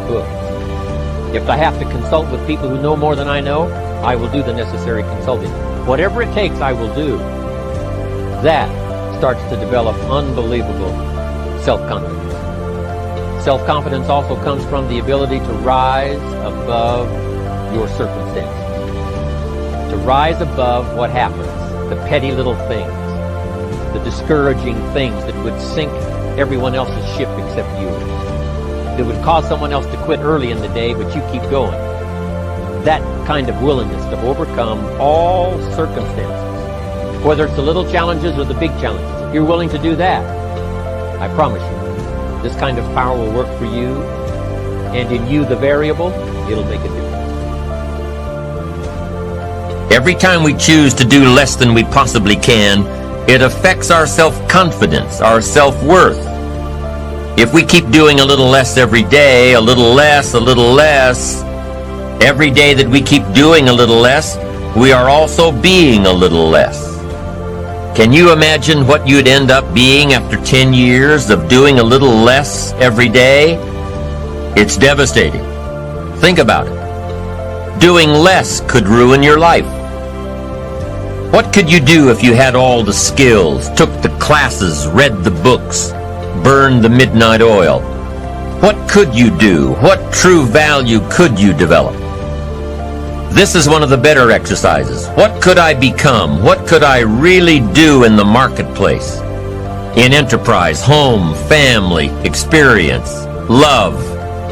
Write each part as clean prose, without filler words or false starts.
books. If I have to consult with people who know more than I know, I will do the necessary consulting. Whatever it takes, I will do. That starts to develop unbelievable self-confidence. Self-confidence also comes from the ability to rise above your circumstances. To rise above what happens, the petty little things, the discouraging things that would sink everyone else's ship except yours. That would cause someone else to quit early in the day, but you keep going. That kind of willingness to overcome all circumstances, whether it's the little challenges or the big challenges. If you're willing to do that, I promise you, this kind of power will work for you, and in you, the variable, it'll make a difference. Every time we choose to do less than we possibly can, it affects our self-confidence, our self-worth. If we keep doing a little less every day, a little less, every day that we keep doing a little less, we are also being a little less. Can you imagine what you'd end up being after 10 years of doing a little less every day? It's devastating. Think about it. Doing less could ruin your life. What could you do if you had all the skills, took the classes, read the books, burned the midnight oil? What could you do? What true value could you develop? This is one of the better exercises. What could I become? What could I really do in the marketplace? In enterprise, home, family, experience, love,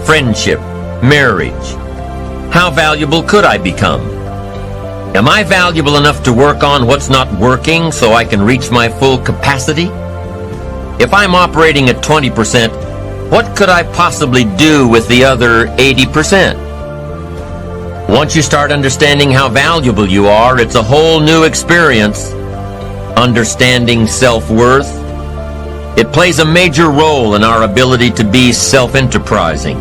friendship, marriage. How valuable could I become? Am I valuable enough to work on what's not working so I can reach my full capacity? If I'm operating at 20%, what could I possibly do with the other 80%? Once you start understanding how valuable you are, it's a whole new experience. Understanding self-worth. It plays a major role in our ability to be self-enterprising.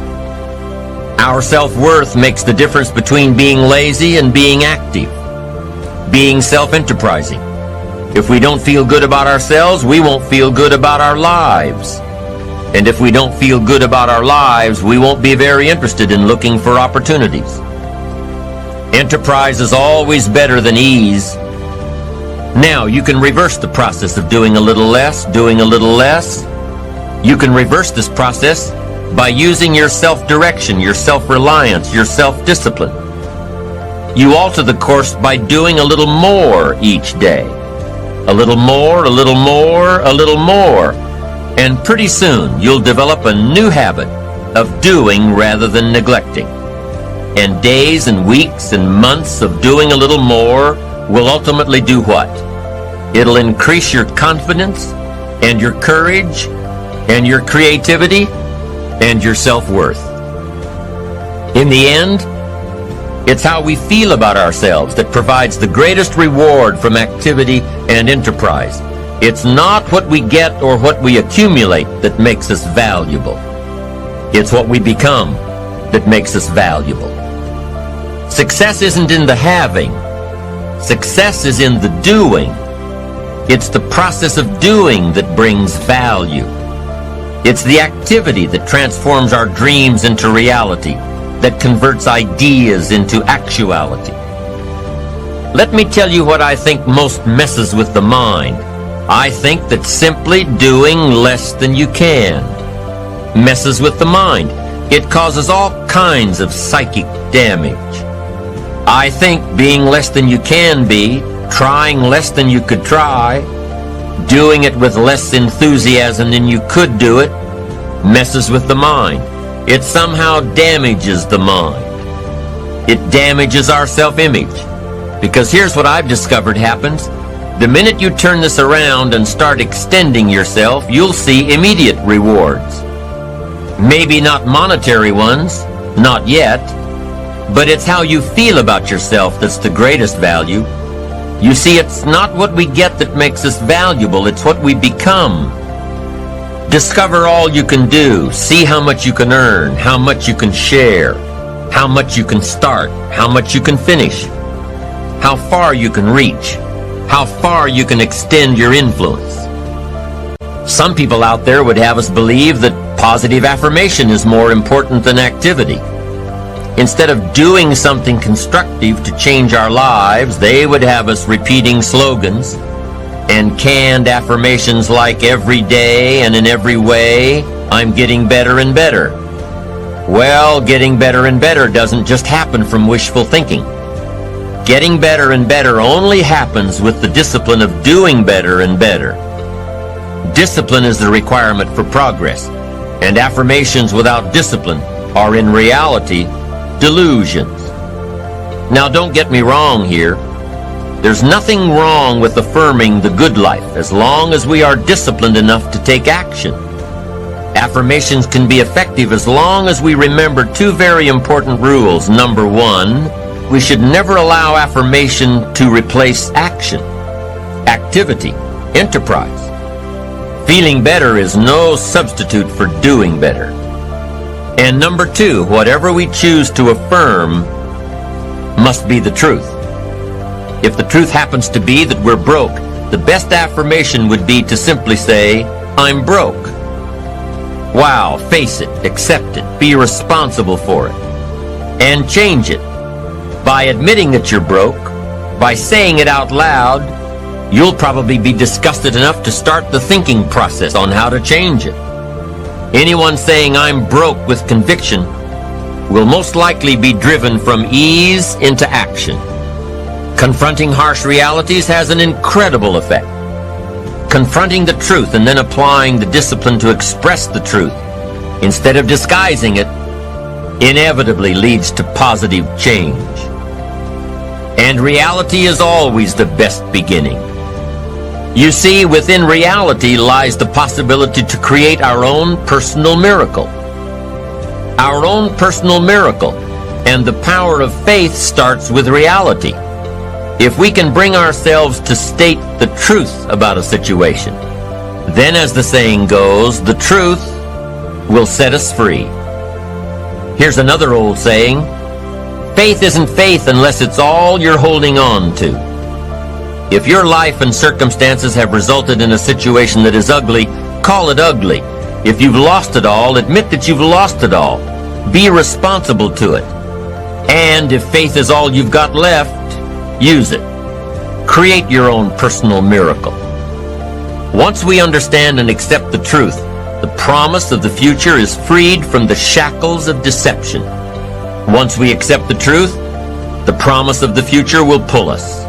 Our self-worth makes the difference between being lazy and being active. Being self-enterprising. If we don't feel good about ourselves, we won't feel good about our lives. And if we don't feel good about our lives, we won't be very interested in looking for opportunities. Enterprise is always better than ease. Now, you can reverse the process of doing a little less, You can reverse this process by using your self-direction, your self-reliance, your self-discipline. You alter the course by doing a little more each day. A little more, a little more, a little more. And pretty soon, you'll develop a new habit of doing rather than neglecting. And days and weeks and months of doing a little more will ultimately do what? It'll increase your confidence and your courage and your creativity and your self-worth. In the end, it's how we feel about ourselves that provides the greatest reward from activity and enterprise. It's not what we get or what we accumulate that makes us valuable. It's what we become that makes us valuable. Success isn't in the having. Success is in the doing. It's the process of doing that brings value. It's the activity that transforms our dreams into reality, that converts ideas into actuality. Let me tell you what I think most messes with the mind. I think that simply doing less than you can messes with the mind. It causes all kinds of psychic damage. I think being less than you can be, trying less than you could try, doing it with less enthusiasm than you could do it, messes with the mind. It somehow damages the mind. It damages our self-image. Because here's what I've discovered happens. The minute you turn this around and start extending yourself, you'll see immediate rewards. Maybe not monetary ones, not yet, but it's how you feel about yourself that's the greatest value. You see, it's not what we get that makes us valuable, it's what we become. Discover all you can do, see how much you can earn, how much you can share, how much you can start, how much you can finish, how far you can reach, how far you can extend your influence. Some people out there would have us believe that positive affirmation is more important than activity. Instead of doing something constructive to change our lives, they would have us repeating slogans and canned affirmations like every day and in every way, I'm getting better and better. Well, getting better and better doesn't just happen from wishful thinking. Getting better and better only happens with the discipline of doing better and better. Discipline is the requirement for progress, and affirmations without discipline are in reality delusions. Now, don't get me wrong here. There's nothing wrong with affirming the good life as long as we are disciplined enough to take action. Affirmations can be effective as long as we remember two very important rules. Number one, we should never allow affirmation to replace action, activity, enterprise. Feeling better is no substitute for doing better. And number two, whatever we choose to affirm must be the truth. If the truth happens to be that we're broke, the best affirmation would be to simply say, I'm broke. Wow, face it, accept it, be responsible for it, and change it. By admitting that you're broke, by saying it out loud, you'll probably be disgusted enough to start the thinking process on how to change it. Anyone saying I'm broke with conviction will most likely be driven from ease into action. Confronting harsh realities has an incredible effect. Confronting the truth and then applying the discipline to express the truth instead of disguising it inevitably leads to positive change. And reality is always the best beginning. You see, within reality lies the possibility to create our own personal miracle. Our own personal miracle. And the power of faith starts with reality. If we can bring ourselves to state the truth about a situation, then, as the saying goes, the truth will set us free. Here's another old saying, faith isn't faith unless it's all you're holding on to. If your life and circumstances have resulted in a situation that is ugly, call it ugly. If you've lost it all, admit that you've lost it all. Be responsible to it. And if faith is all you've got left, use it. Create your own personal miracle. Once we understand and accept the truth, the promise of the future is freed from the shackles of deception. Once we accept the truth, the promise of the future will pull us.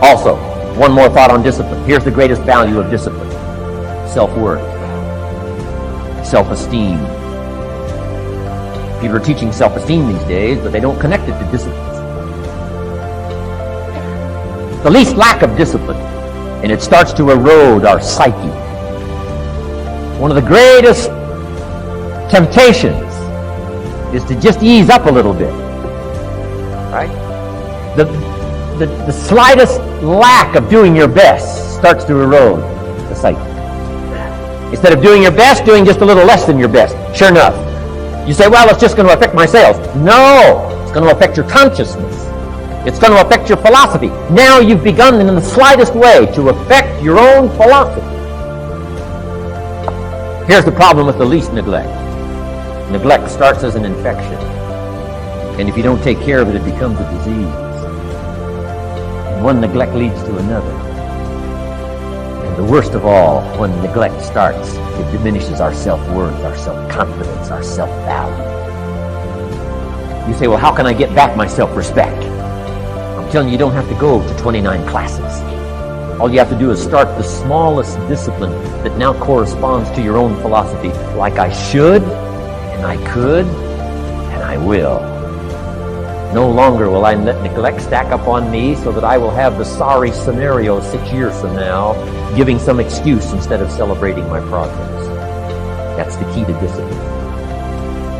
Also, one more thought on discipline. Here's the greatest value of discipline. Self-worth. Self-esteem. People are teaching self-esteem these days, but they don't connect it to discipline. The least lack of discipline, and it starts to erode our psyche. One of the greatest temptations is to just ease up a little bit. Right? The slightest lack of doing your best starts to erode the psyche. Instead of doing your best, doing just a little less than your best. Sure enough. You say, well, it's just going to affect my sales. No! It's going to affect your consciousness. It's going to affect your philosophy. Now you've begun in the slightest way to affect your own philosophy. Here's the problem with the least neglect. Neglect starts as an infection. And if you don't take care of it, it becomes a disease. And one neglect leads to another. And the worst of all, when neglect starts, it diminishes our self-worth, our self-confidence, our self-value. You say, well, how can I get back my self-respect? I'm telling you, you don't have to go to 29 classes. All you have to do is start the smallest discipline that now corresponds to your own philosophy, like I should, and I could, and I will. No longer will I let neglect stack up on me so that I will have the sorry scenario 6 years from now, giving some excuse instead of celebrating my progress. That's the key to discipline.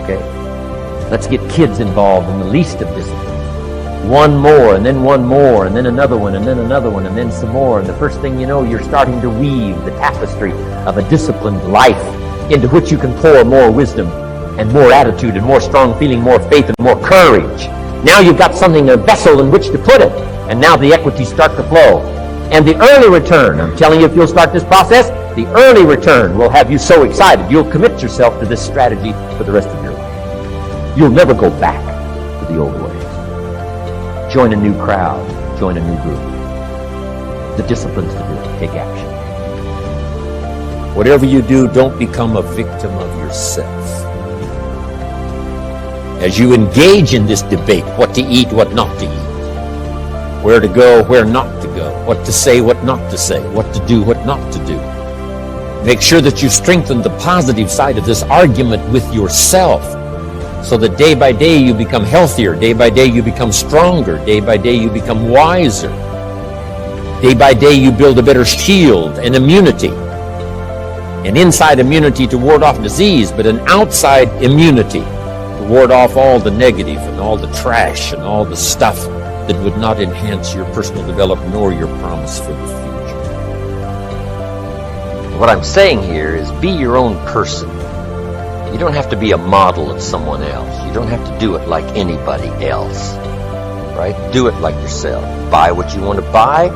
Okay? Let's get kids involved in the least of discipline. One more, and then one more, and then another one, and then another one, and then some more. And the first thing you know, you're starting to weave the tapestry of a disciplined life into which you can pour more wisdom and more attitude and more strong feeling, more faith and more courage. Now you've got something, a vessel in which to put it. And now the equities start to flow. And the early return, I'm telling you, if you'll start this process, the early return will have you so excited, you'll commit yourself to this strategy for the rest of your life. You'll never go back to the old ways. Join a new crowd. Join a new group. The disciplines to do it. Take action. Whatever you do, don't become a victim of yourself. As you engage in this debate, what to eat, what not to eat, where to go, where not to go, what to say, what not to say, what to do, what not to do, make sure that you strengthen the positive side of this argument with yourself, so that day by day you become healthier, day by day you become stronger, day by day you become wiser. Day by day you build a better shield and immunity. An inside immunity to ward off disease, but an outside immunity to ward off all the negative and all the trash and all the stuff that would not enhance your personal development nor your promise for the future. What I'm saying here is be your own person. You don't have to be a model of someone else. You don't have to do it like anybody else. Right? Do it like yourself. Buy what you want to buy.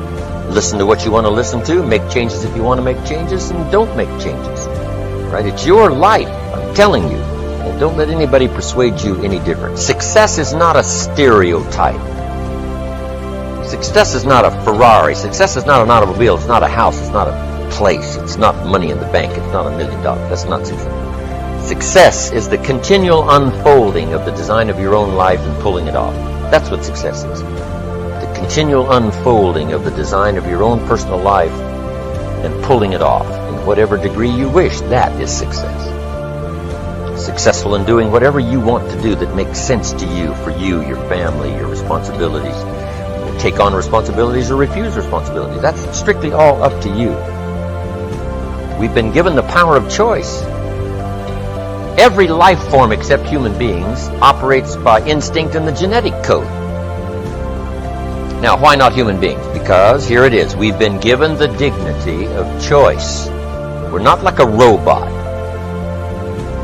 Listen to what you want to listen to. Make changes if you want to make changes, and don't make changes. Right? It's your life. I'm telling you. And don't let anybody persuade you any different. Success is not a stereotype. Success is not a Ferrari. Success is not an automobile. It's not a house. It's not a place. It's not money in the bank. It's not $1 million. That's not success. Success is the continual unfolding of the design of your own life and pulling it off. That's what success is. The continual unfolding of the design of your own personal life and pulling it off in whatever degree you wish. That is success. Successful in doing whatever you want to do that makes sense to you, for you, your family, your responsibilities. Take on responsibilities or refuse responsibilities. That's strictly all up to you. We've been given the power of choice. Every life form except human beings operates by instinct and the genetic code. Now, why not human beings? Because, here it is, we've been given the dignity of choice. We're not like a robot.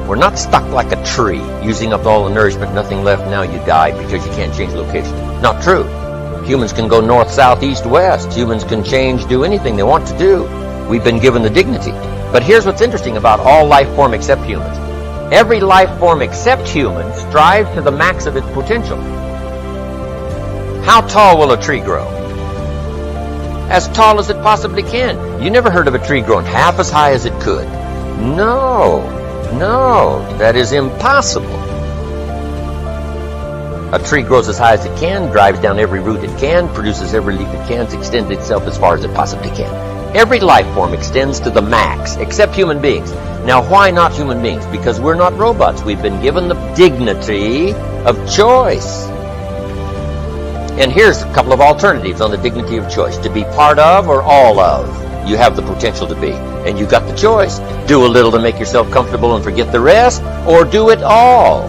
We're not stuck like a tree, using up all the nourishment, nothing left, now you die because you can't change location. Not true. Humans can go north, south, east, west. Humans can change, do anything they want to do. We've been given the dignity. But here's what's interesting about all life form except humans. Every life form except humans strives to the max of its potential. How tall will a tree grow? As tall as it possibly can. You never heard of a tree growing half as high as it could. No, that is impossible. A tree grows as high as it can, drives down every root it can, produces every leaf it can, extends itself as far as it possibly can. Every life form extends to the max, except human beings. Now, why not human beings? Because we're not robots. We've been given the dignity of choice. And here's a couple of alternatives on the dignity of choice. To be part of or all of. You have the potential to be. And you got the choice. Do a little to make yourself comfortable and forget the rest, or do it all.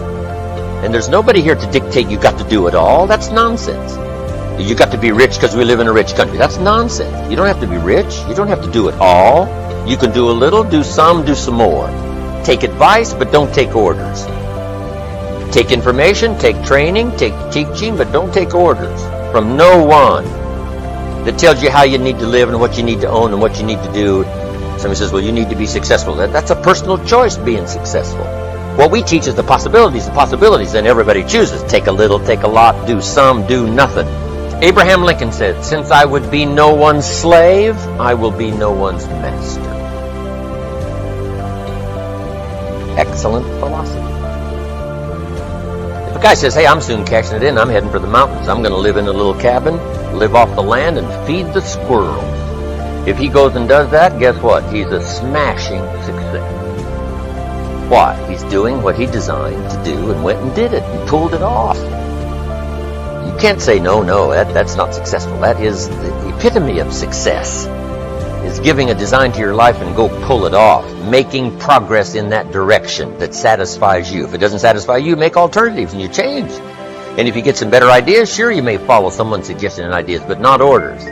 And there's nobody here to dictate you got to do it all. That's nonsense. You got to be rich because we live in a rich country. That's nonsense. You don't have to be rich. You don't have to do it all. You can do a little, do some more. Take advice, but don't take orders. Take information, take training, take teaching, but don't take orders from no one that tells you how you need to live and what you need to own and what you need to do. Somebody says, well, you need to be successful. That's a personal choice, being successful. What we teach is the possibilities, then everybody chooses. Take a little, take a lot, do some, do nothing. Abraham Lincoln said, since I would be no one's slave, I will be no one's master. Excellent philosophy. If a guy says, hey, I'm soon cashing it in, I'm heading for the mountains, I'm going to live in a little cabin, live off the land, and feed the squirrels. If he goes and does that, guess what? He's a smashing success. Why? He's doing what he designed to do and went and did it and pulled it off. You can't say, no, that's not successful. That is the epitome of success, is giving a design to your life and go pull it off, making progress in that direction that satisfies you. If it doesn't satisfy you, make alternatives and you change. And if you get some better ideas, sure, you may follow someone's suggestion and ideas, but not orders.